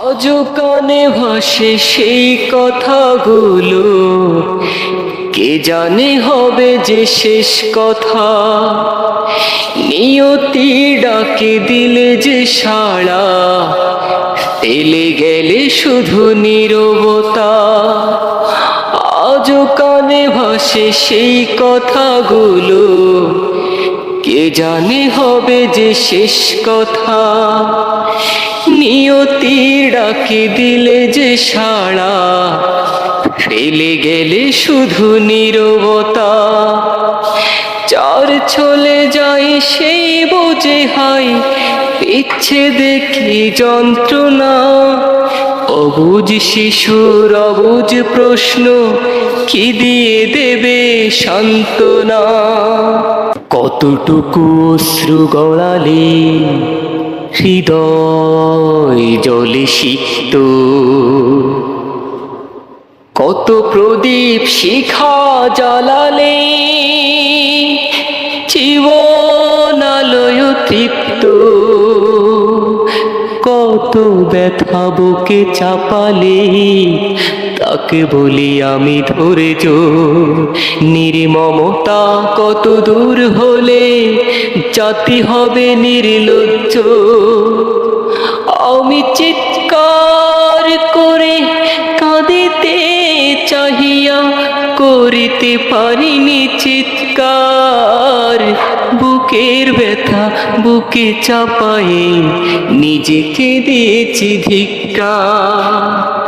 আজ কানে ভাসে সেই কথাগুলো, কে জানে হবে যে শেষ কথা। নিয়তি ডাকে দিলে যে সাড়া, এলে গেলে শুধু নীরবতা। আজ কানে ভাসে সেই কথাগুলো, কে জানে হবে যে শেষ কথা। নিয়তির ডাকে দিলে যে সাড়া, ফেলে গেলে শুধু নীরবতা। চার চলে যায় সেই বোঝে হাই, বিচ্ছেদে কি যন্ত্রণা। অবুঝ শিশুর অবুঝ প্রশ্ন, কি দিয়ে দেবে সান্ত্বনা। কতটুকু অশ্রু গড়ালে হৃদয় জলে সিক্ত, কত প্রদীপ শিখা জ্বালালে জীবন আলোয় তৃপ্ত। কত ব্যথা বুকে চাপালে তাকে বলি আমি ধৈর্য। নির্মমতা কত দূর হলে জাতি হবে নির্লজ্জ। আমি চিৎকার করে কাঁদিতে চাহিয়া করিতে পারিনি চিৎকার। বুকের ব্যথা বুকে চাপায়ে নিজেকে দিয়েছি ধিক্কার।